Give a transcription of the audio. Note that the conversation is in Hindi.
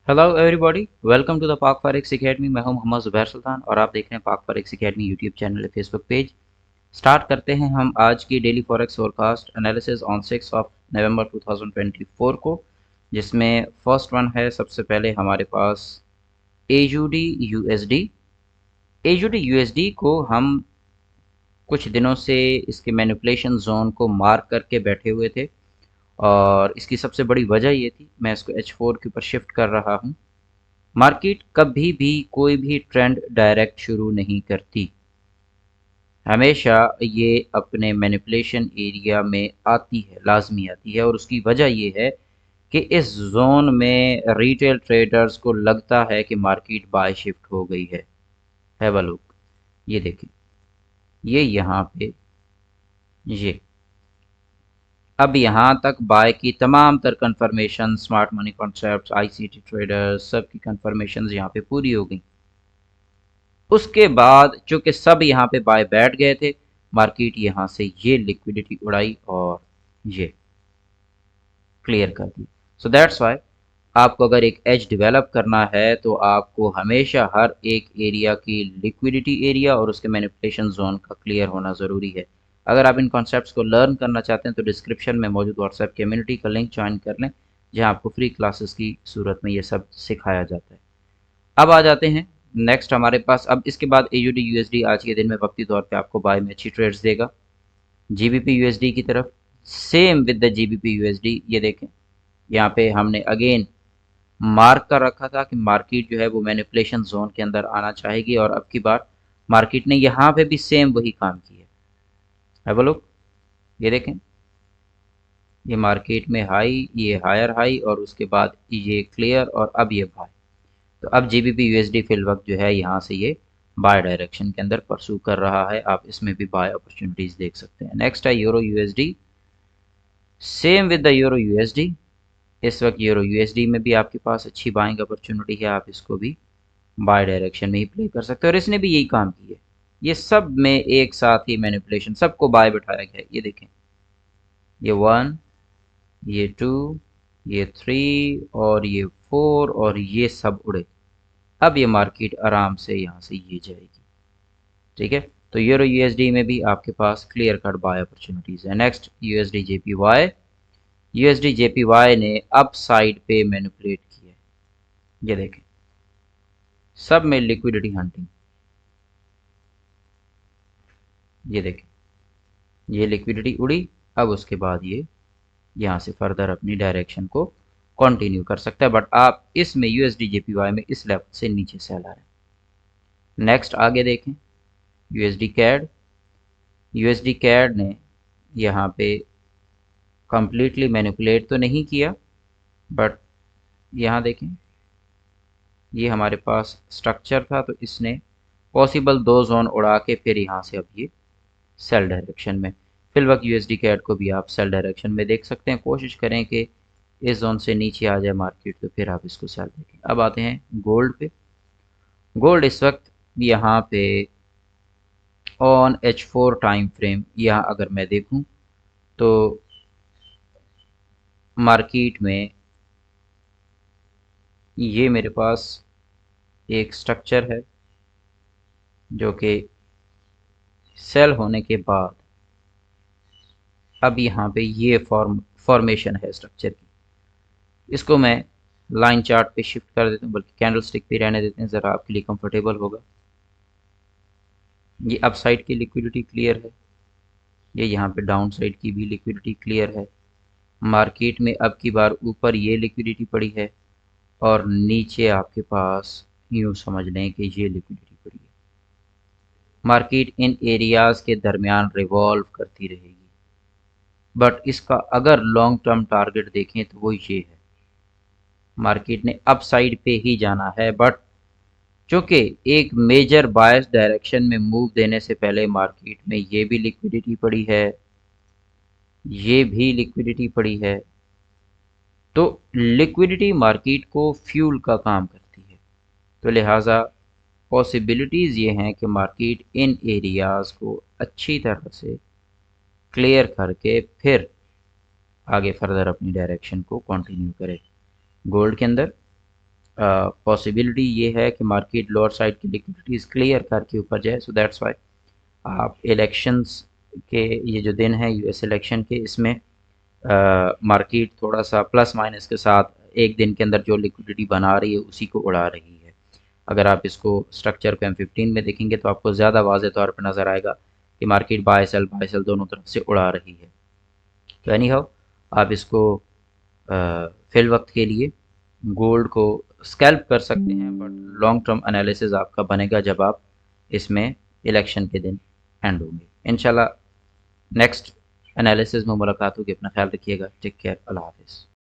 Hello everybody, welcome to the Pak forex academy. मैं हूं मोहम्मद ज़ुबैर सुल्तान और आप देख रहे हैं पाक forex academy YouTube channel, Facebook page. Start करते हैं हम आज की daily forex forecast analysis on 6 of November 2024 को, जिसमें फर्स्ट वन है सबसे पहले हमारे पास एयूडी यूएसडी। एयूडी यूएसडी को हम कुछ दिनों से इसके मैनिपुलेशन जोन को मार्क करके बैठे हुए थे और इसकी सबसे बड़ी वजह ये थी, मैं इसको H4 के ऊपर शिफ्ट कर रहा हूँ। मार्केट कभी भी कोई भी ट्रेंड डायरेक्ट शुरू नहीं करती, हमेशा ये अपने मैनिपुलेशन एरिया में आती है, लाजमी आती है। और उसकी वजह ये है कि इस जोन में रिटेल ट्रेडर्स को लगता है कि मार्केट बाय शिफ्ट हो गई है। हैव अ लुक, ये देखें, ये यहाँ पे ये अब यहाँ तक बाय की तमाम तर confirmation, smart money concept, ICT traders, सब की कन्फर्मेशन यहाँ पे पूरी हो गई। उसके बाद चूंकि सब यहाँ पे बाय बैठ गए थे, मार्केट यहाँ से ये लिक्विडिटी उड़ाई और ये क्लियर कर दी। सो दैट्स वाई आपको अगर एक एज डेवलप करना है तो आपको हमेशा हर एक एरिया की लिक्विडिटी एरिया और उसके मैनिपुलेशन जोन का क्लियर होना ज़रूरी है। अगर आप इन कॉन्सेप्ट्स को लर्न करना चाहते हैं तो डिस्क्रिप्शन में मौजूद व्हाट्सएप कम्युनिटी का लिंक ज्वाइन कर लें, जहां आपको फ्री क्लासेस की सूरत में ये सब सिखाया जाता है। अब आ जाते हैं नेक्स्ट हमारे पास। अब इसके बाद एयूडी यूएसडी आज के दिन में वक्ती तौर पे आपको बाय में अच्छी ट्रेड्स देगा। जीबीपी यूएसडी की तरफ same with the GBP USD, ये देखें, यहाँ पे हमने अगेन मार्क कर रखा था कि मार्केट जो है वो मैनिपुलेशन जोन के अंदर आना चाहेगी और अब की बार मार्केट ने यहाँ पे भी सेम वही काम किया है। वो लोग ये देखें, ये मार्केट में हाई, ये हायर हाई और उसके बाद ये क्लियर और अब ये बाय। तो अब जीबीपी यूएसडी फिल वक्त जो है यहाँ से ये बाय डायरेक्शन के अंदर परसू कर रहा है, आप इसमें भी बाय अपॉर्चुनिटीज देख सकते हैं। नेक्स्ट है euro USD, same with the euro USD. इस वक्त यूरो यूएसडी में भी आपके पास अच्छी बाइंग अपॉर्चुनिटी है, आप इसको भी बाय डायरेक्शन में ही प्ले कर सकते हैं और इसने भी यही काम किया। ये सब में एक साथ ही मैनिपुलेशन, सबको बाय बिठाया गया है। ये देखें, ये 1, ये 2, ये 3 और ये 4 और ये सब उड़े। अब ये मार्केट आराम से यहाँ से ये जाएगी, ठीक है। तो यूरो यूएसडी में भी आपके पास क्लियर कट बाय अपॉर्चुनिटीज है। Next USD JPY, USD JPY ने अप साइड पे मैनिपुलेट किया है। ये देखें, सब में लिक्विडिटी हंटिंग। ये देखें, ये लिक्विडिटी उड़ी, अब उसके बाद ये यहाँ से फर्दर अपनी डायरेक्शन को कंटिन्यू कर सकता है, बट आप इसमें यूएसडी जेपीवाई में इस लेवल से नीचे सेल आ रहे हैं। नेक्स्ट आगे देखें, यूएसडी कैड, यूएसडी कैड ने यहाँ पे कंप्लीटली मैनिपुलेट तो नहीं किया, बट यहाँ देखें, ये हमारे पास स्ट्रक्चर था तो इसने पॉसिबल 2 जोन उड़ा के फिर यहाँ से अब ये सेल डायरेक्शन में। फिल वक्त यूएसडी कैड को भी आप सेल डायरेक्शन में देख सकते हैं। कोशिश करें कि इस जोन से नीचे आ जाए मार्केट तो फिर आप इसको सेल देखें। अब आते हैं गोल्ड पे। गोल्ड इस वक्त यहाँ पे ऑन H4 टाइम फ्रेम, यहाँ अगर मैं देखूँ तो मार्केट में ये मेरे पास एक स्ट्रक्चर है जो कि सेल होने के बाद अब यहाँ पे ये फॉर्मेशन है स्ट्रक्चर की। इसको मैं लाइन चार्ट पे शिफ्ट कर देता हूँ, बल्कि कैंडल स्टिक पे रहने देते हैं, ज़रा आपके लिए कंफर्टेबल होगा। ये अप साइड की लिक्विडिटी क्लियर है, ये यहाँ पे डाउन साइड की भी लिक्विडिटी क्लियर है। मार्केट में अब की बार ऊपर ये लिक्विडिटी पड़ी है और नीचे आपके पास यूँ समझ लें कि ये लिक्विडिटी पड़ी है। मार्केट इन एरियाज़ के दरमियान रिवॉल्व करती रहेगी, बट इसका अगर लॉन्ग टर्म टारगेट देखें तो वो ये है, मार्केट ने अप साइड पे ही जाना है। बट चूंकि एक मेजर बायस डायरेक्शन में मूव देने से पहले मार्केट में ये भी लिक्विडिटी पड़ी है, ये भी लिक्विडिटी पड़ी है, तो लिक्विडिटी मार्केट को फ्यूल का काम करती है। तो लिहाजा पॉसिबिलिटीज़ ये हैं कि मार्केट इन एरियाज़ को अच्छी तरह से क्लियर करके फिर आगे फर्दर अपनी डायरेक्शन को कंटिन्यू करे। गोल्ड के अंदर पॉसिबिलिटी ये है कि मार्केट लोअर साइड की लिक्विडिटीज़ क्लियर करके ऊपर जाए। सो दैट्स वाई आप इलेक्शंस के ये जो दिन है यूएस इलेक्शन के, इसमें मार्केट थोड़ा सा प्लस माइनस के साथ एक दिन के अंदर जो लिक्विडिटी बना रही है उसी को उड़ा रही है। अगर आप इसको स्ट्रक्चर को M15 में देखेंगे तो आपको ज़्यादा वाज़े तौर पर नज़र आएगा कि मार्केट बाय सेल दोनों तरफ से उड़ा रही है। तो एनी हाउ आप इसको फिल वक्त के लिए गोल्ड को स्कैल्प कर सकते हैं, बट लॉन्ग टर्म एनालिसिस आपका बनेगा जब आप इसमें इलेक्शन के दिन एंड होंगे। इंशाल्लाह नेक्स्ट एनालिसिस में मुलाकात होगी। अपना ख्याल रखिएगा। Take care. अल्लाह हाफिज़।